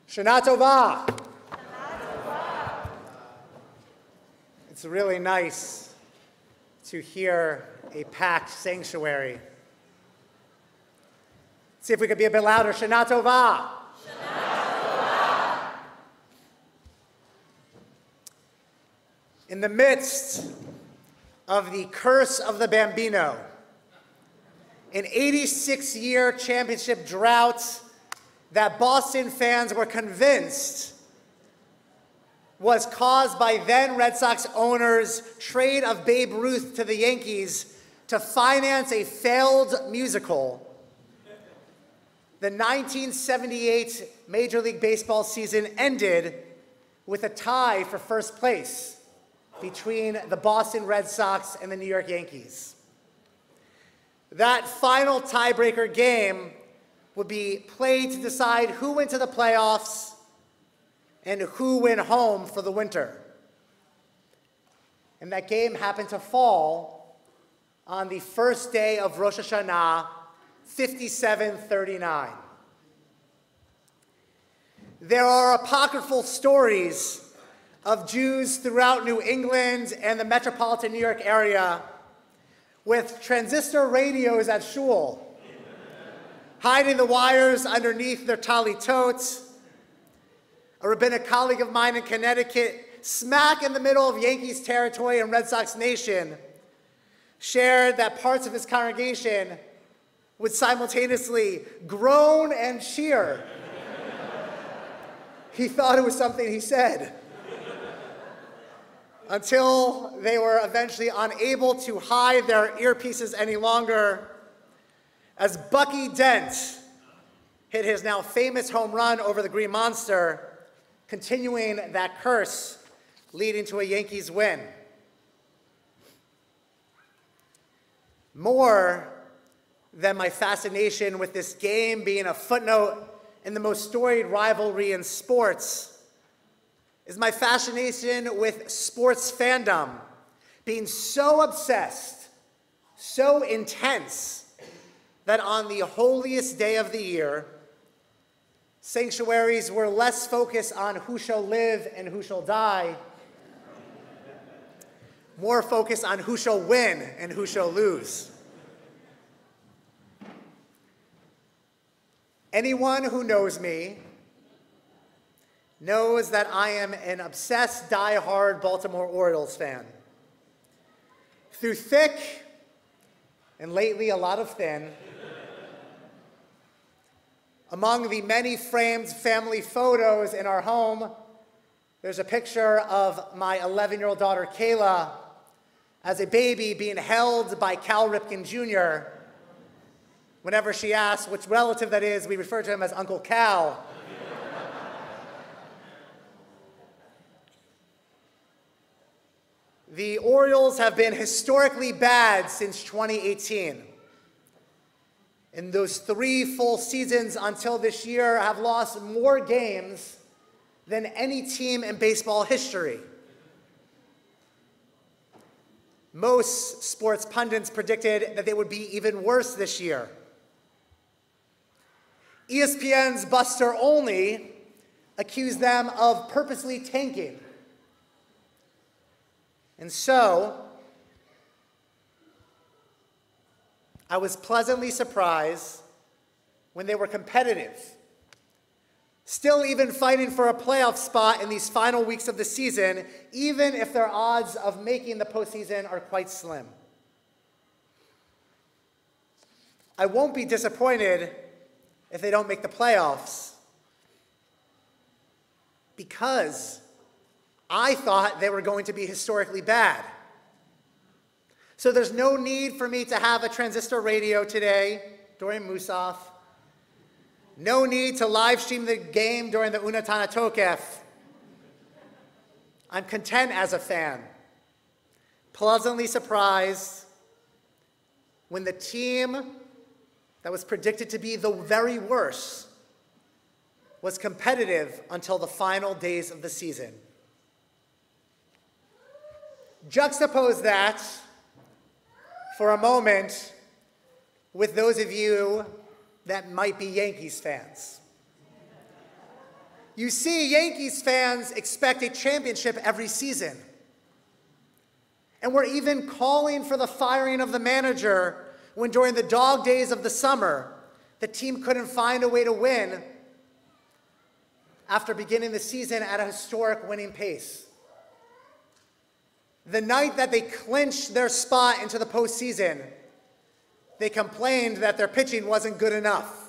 Shana Tova. It's really nice to hear a packed sanctuary. Let's see if we could be a bit louder. Shana Tova. In the midst of the curse of the Bambino, an 86-year championship drought that Boston fans were convinced was caused by then Red Sox owners' trade of Babe Ruth to the Yankees to finance a failed musical. The 1978 Major League Baseball season ended with a tie for first place between the Boston Red Sox and the New York Yankees. That final tiebreaker game would be played to decide who went to the playoffs and who went home for the winter. And that game happened to fall on the first day of Rosh Hashanah, 5739. There are apocryphal stories of Jews throughout New England and the metropolitan New York area with transistor radios at shul, hiding the wires underneath their talitot. A rabbinic colleague of mine in Connecticut, smack in the middle of Yankees territory and Red Sox nation, shared that parts of his congregation would simultaneously groan and cheer. He thought it was something he said, until they were eventually unable to hide their earpieces any longer as Bucky Dent hit his now famous home run over the Green Monster, continuing that curse, leading to a Yankees win. More than my fascination with this game being a footnote in the most storied rivalry in sports is my fascination with sports fandom being so obsessed, so intense, that on the holiest day of the year, sanctuaries were less focused on who shall live and who shall die, more focused on who shall win and who shall lose. Anyone who knows me knows that I am an obsessed, die-hard Baltimore Orioles fan. Through thick, and lately a lot of thin, among the many framed family photos in our home, there's a picture of my 11-year-old daughter, Kayla, as a baby being held by Cal Ripken Jr. Whenever she asks which relative that is, we refer to him as Uncle Cal. The Orioles have been historically bad since 2018. In those 3 full seasons until this year, have lost more games than any team in baseball history. Most sports pundits predicted that they would be even worse this year. ESPN's Buster Olney accused them of purposely tanking. And so, I was pleasantly surprised when they were competitive, still even fighting for a playoff spot in these final weeks of the season, even if their odds of making the postseason are quite slim. I won't be disappointed if they don't make the playoffs, because I thought they were going to be historically bad. So there's no need for me to have a transistor radio today during Musaf. No need to live stream the game during the Unetaneh Tokef. I'm content as a fan, pleasantly surprised when the team that was predicted to be the very worst was competitive until the final days of the season. Juxtapose that for a moment with those of you that might be Yankees fans. You see, Yankees fans expect a championship every season. And we're even calling for the firing of the manager when during the dog days of the summer, the team couldn't find a way to win after beginning the season at a historic winning pace. The night that they clinched their spot into the postseason, they complained that their pitching wasn't good enough.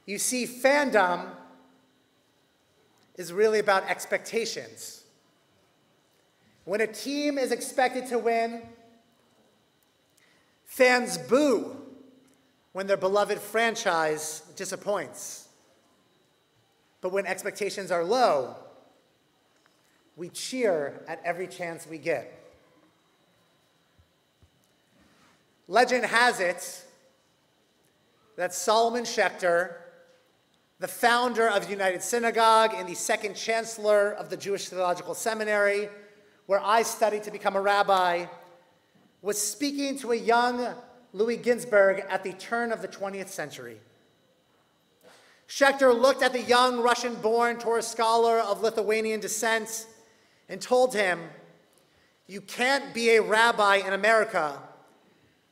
You see, fandom is really about expectations. When a team is expected to win, fans boo when their beloved franchise disappoints. But when expectations are low, we cheer at every chance we get. Legend has it that Solomon Schechter, the founder of United Synagogue and the second chancellor of the Jewish Theological Seminary, where I studied to become a rabbi, was speaking to a young Louis Ginsburg at the turn of the 20th century. Schechter looked at the young Russian-born Torah scholar of Lithuanian descent and told him, "You can't be a rabbi in America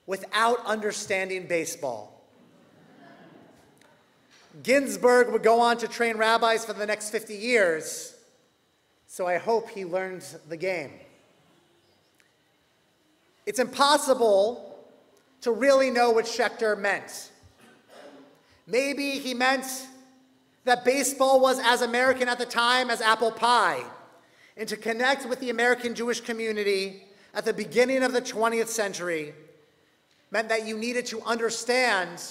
without understanding baseball." Ginsburg would go on to train rabbis for the next 50 years, so I hope he learned the game. It's impossible to really know what Schechter meant. Maybe he meant that baseball was as American at the time as apple pie, and to connect with the American Jewish community at the beginning of the 20th century meant that you needed to understand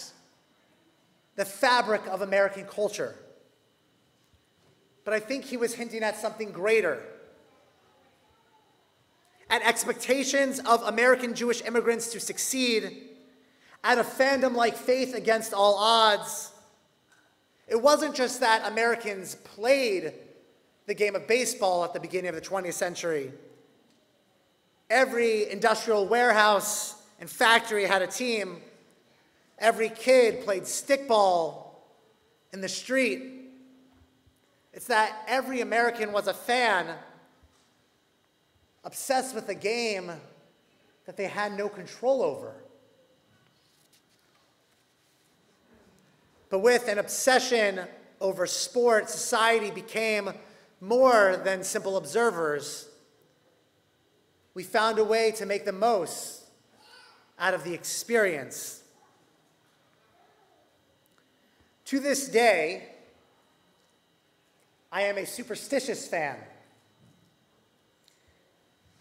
the fabric of American culture. But I think he was hinting at something greater, at expectations of American Jewish immigrants to succeed, at a fandom like faith against all odds. It wasn't just that Americans played the game of baseball at the beginning of the 20th century. Every industrial warehouse and factory had a team. Every kid played stickball in the street. It's that every American was a fan, obsessed with a game that they had no control over. But with an obsession over sport, society became more than simple observers. We found a way to make the most out of the experience. To this day, I am a superstitious fan.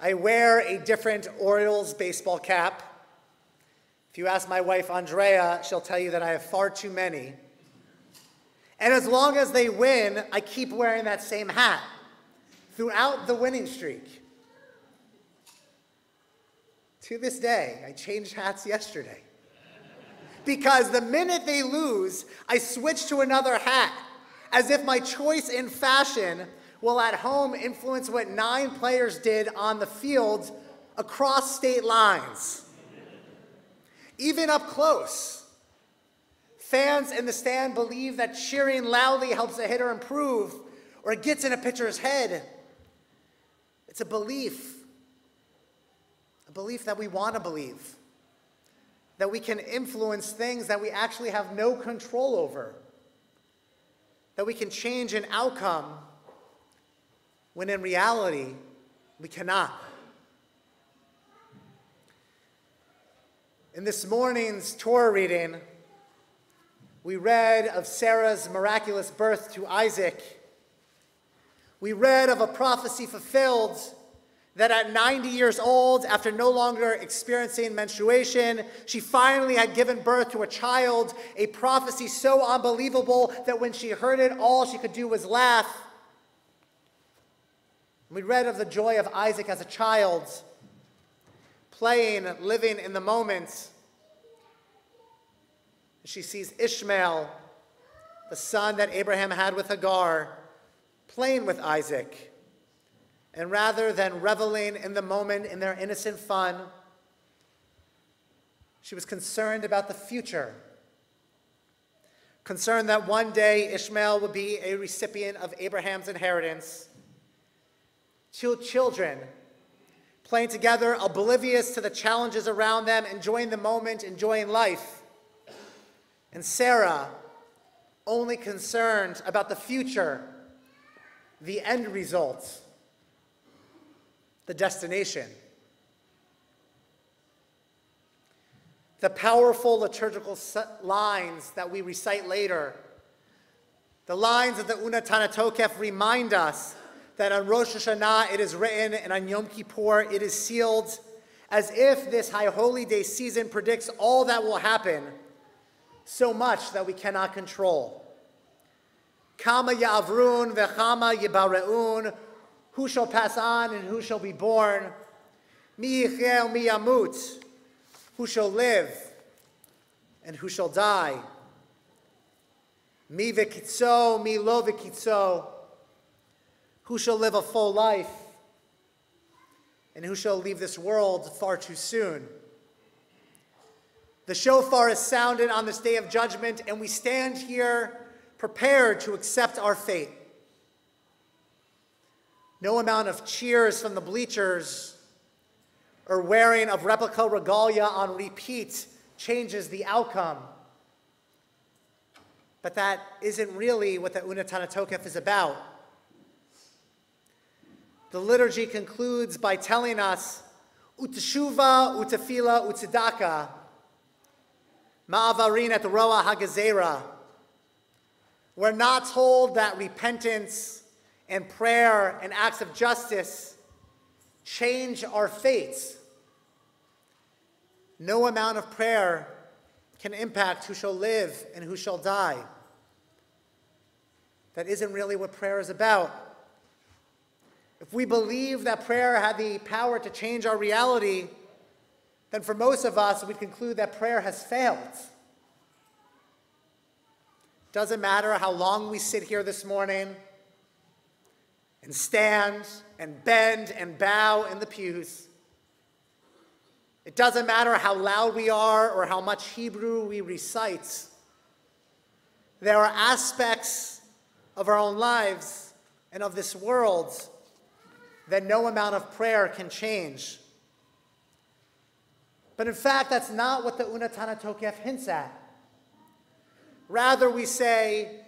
I wear a different Orioles baseball cap. If you ask my wife, Andrea, she'll tell you that I have far too many. And as long as they win, I keep wearing that same hat throughout the winning streak. To this day, I changed hats yesterday. Because the minute they lose, I switch to another hat, as if my choice in fashion will at home influence what 9 players did on the field across state lines. Even up close, fans in the stand believe that cheering loudly helps a hitter improve or it gets in a pitcher's head. It's a belief that we want to believe, that we can influence things that we actually have no control over, that we can change an outcome when in reality we cannot. In this morning's Torah reading, we read of Sarah's miraculous birth to Isaac. We read of a prophecy fulfilled that at 90 years old, after no longer experiencing menstruation, she finally had given birth to a child, a prophecy so unbelievable that when she heard it, all she could do was laugh. We read of the joy of Isaac as a child, playing, living in the moment. She sees Ishmael, the son that Abraham had with Hagar, playing with Isaac. And rather than reveling in the moment in their innocent fun, she was concerned about the future. concerned that one day Ishmael would be a recipient of Abraham's inheritance, to children playing together, oblivious to the challenges around them, enjoying the moment, enjoying life, and Sarah only concerned about the future, the end result, the destination. The powerful liturgical lines that we recite later, the lines of the Unetaneh Tokef, remind us that on Rosh Hashanah it is written and on Yom Kippur it is sealed, as if this High Holy Day season predicts all that will happen, so much that we cannot control. Kama ya'avrun v'chama yibare'un, who shall pass on and who shall be born? Mi yicheh mi yamut, who shall live and who shall die? Mi v'kitzo, mi lo v'kitzo, who shall live a full life and who shall leave this world far too soon? The shofar is sounded on this day of judgment, and we stand here prepared to accept our fate. No amount of cheers from the bleachers or wearing of replica regalia on repeat changes the outcome. But that isn't really what the Unetaneh Tokef is about. The liturgy concludes by telling us, Uteshuva, utefila, utedaka, ma'avarin et roa hagazera. We're not told that repentance and prayer and acts of justice change our fates. No amount of prayer can impact who shall live and who shall die. That isn't really what prayer is about. If we believe that prayer had the power to change our reality, then for most of us, we'd conclude that prayer has failed. Doesn't matter how long we sit here this morning and stand and bend and bow in the pews. It doesn't matter how loud we are or how much Hebrew we recite. There are aspects of our own lives and of this world that no amount of prayer can change. But in fact, that's not what the Unetaneh Tokef hints at. Rather, we say,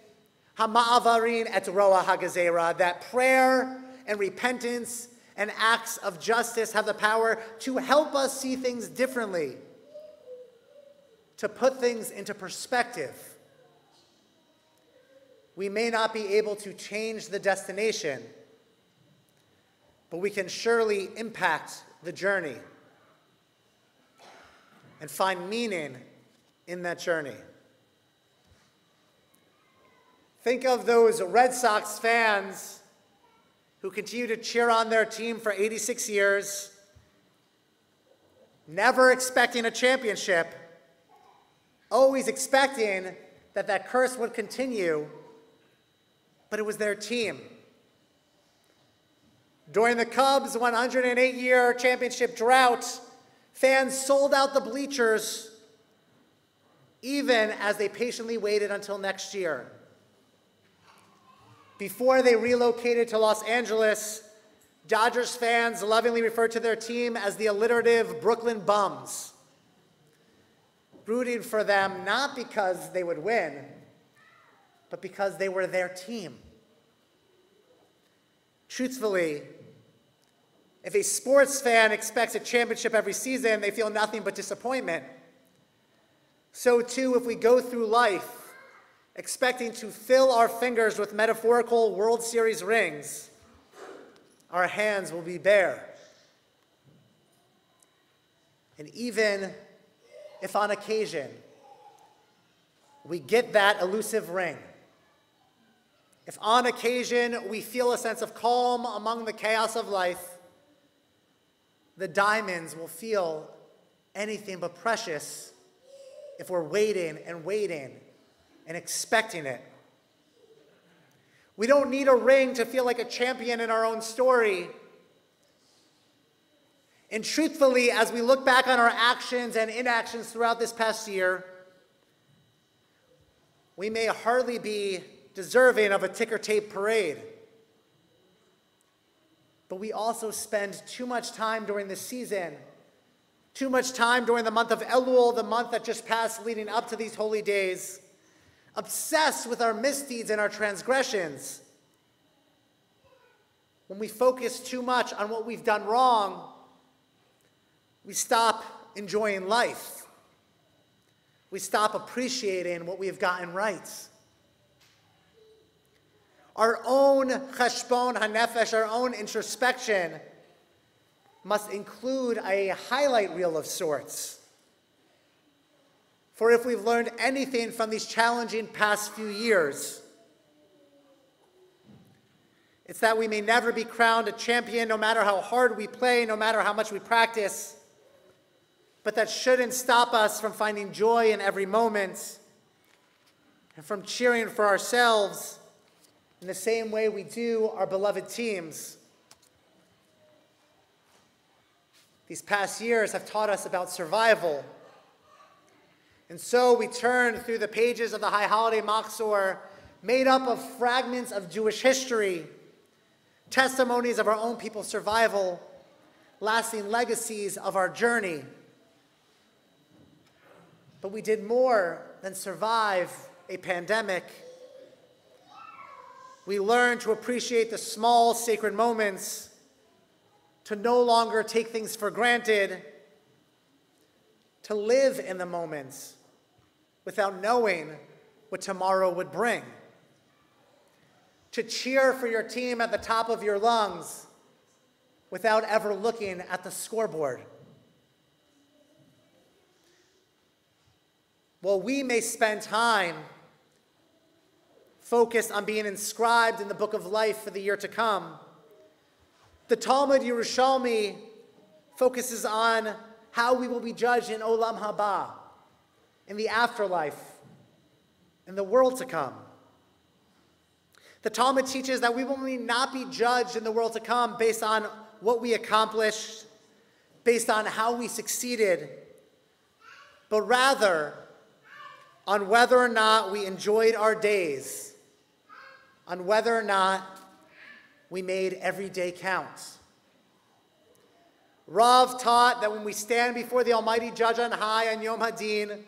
Hama'avarin et roa hagazera, that prayer and repentance and acts of justice have the power to help us see things differently, to put things into perspective. We may not be able to change the destination, but we can surely impact the journey and find meaning in that journey. Think of those Red Sox fans who continue to cheer on their team for 86 years, never expecting a championship, always expecting that that curse would continue, but it was their team. During the Cubs' 108-year championship drought, fans sold out the bleachers even as they patiently waited until next year. Before they relocated to Los Angeles, Dodgers fans lovingly referred to their team as the alliterative Brooklyn Bums, rooting for them not because they would win, but because they were their team. Truthfully, if a sports fan expects a championship every season, they feel nothing but disappointment. So too, if we go through life expecting to fill our fingers with metaphorical World Series rings, our hands will be bare. And even if on occasion we get that elusive ring, if on occasion we feel a sense of calm among the chaos of life, the diamonds will feel anything but precious if we're waiting and waiting and expecting it. We don't need a ring to feel like a champion in our own story. And truthfully, as we look back on our actions and inactions throughout this past year, we may hardly be deserving of a ticker tape parade. But we also spend too much time during this season, too much time during the month of Elul, the month that just passed leading up to these holy days, obsessed with our misdeeds and our transgressions. When we focus too much on what we've done wrong, we stop enjoying life. We stop appreciating what we have gotten right. Our own cheshbon hanefesh, our own introspection, must include a highlight reel of sorts. For if we've learned anything from these challenging past few years, it's that we may never be crowned a champion no matter how hard we play, no matter how much we practice, but that shouldn't stop us from finding joy in every moment and from cheering for ourselves in the same way we do our beloved teams. These past years have taught us about survival. And so we turn through the pages of the High Holiday Machzor, made up of fragments of Jewish history, testimonies of our own people's survival, lasting legacies of our journey. But we did more than survive a pandemic. We learned to appreciate the small sacred moments, to no longer take things for granted, to live in the moments without knowing what tomorrow would bring, to cheer for your team at the top of your lungs without ever looking at the scoreboard. While we may spend time focused on being inscribed in the book of life for the year to come, the Talmud Yerushalmi focuses on how we will be judged in Olam Haba, in the afterlife, in the world to come. The Talmud teaches that we will not be judged in the world to come based on what we accomplished, based on how we succeeded, but rather on whether or not we enjoyed our days, on whether or not we made every day count. Rav taught that when we stand before the Almighty Judge on high on Yom Hadin,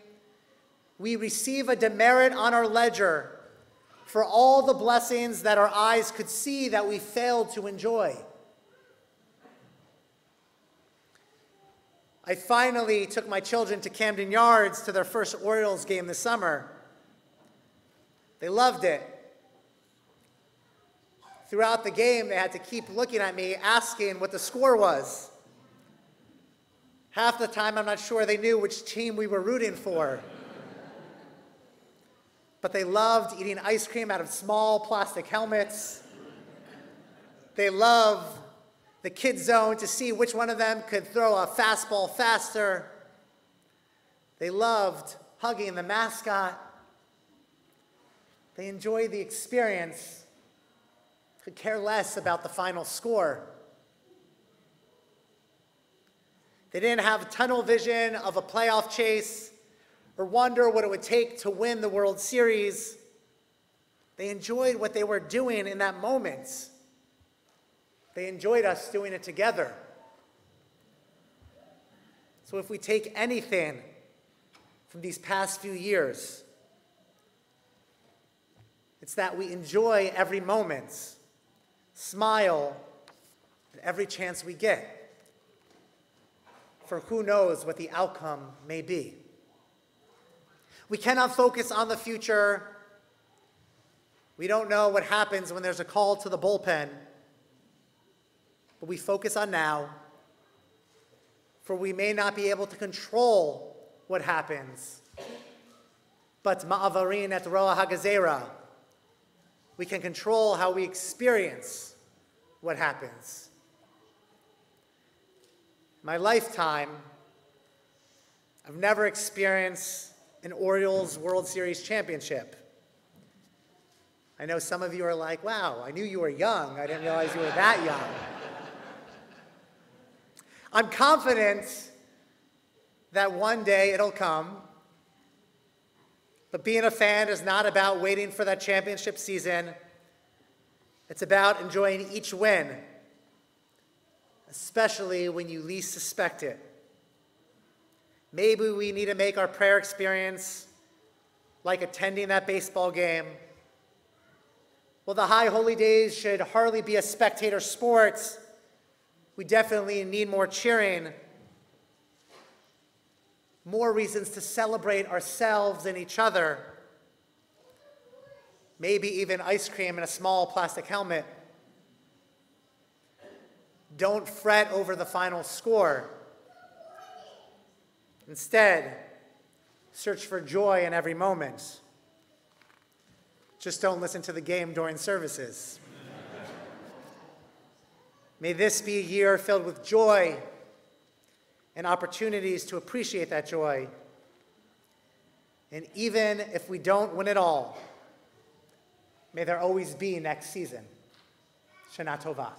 we receive a demerit on our ledger for all the blessings that our eyes could see that we failed to enjoy. I finally took my children to Camden Yards to their first Orioles game this summer. They loved it. Throughout the game, they had to keep looking at me, asking what the score was. Half the time, I'm not sure they knew which team we were rooting for. But they loved eating ice cream out of small plastic helmets. They loved the kids zone to see which one of them could throw a fastball faster. They loved hugging the mascot. They enjoyed the experience, could care less about the final score. They didn't have tunnel vision of a playoff chase or wonder what it would take to win the World Series. They enjoyed what they were doing in that moment. They enjoyed us doing it together. So if we take anything from these past few years, it's that we enjoy every moment, smile at every chance we get, for who knows what the outcome may be. We cannot focus on the future. We don't know what happens when there's a call to the bullpen. But we focus on now, for we may not be able to control what happens. But ma'avarin et roa hagazera, we can control how we experience what happens. My lifetime, I've never experienced an Orioles World Series championship. I know some of you are like, wow, I knew you were young. I didn't realize you were that young. I'm confident that one day it'll come, But being a fan is not about waiting for that championship season. It's about enjoying each win, especially when you least suspect it. Maybe we need to make our prayer experience like attending that baseball game. Well, the high holy days should hardly be a spectator sport. We definitely need more cheering, more reasons to celebrate ourselves and each other, maybe even ice cream in a small plastic helmet. Don't fret over the final score. Instead, search for joy in every moment. Just don't listen to the game during services. May this be a year filled with joy and opportunities to appreciate that joy. And even if we don't win it all, may there always be next season. Shana Tova.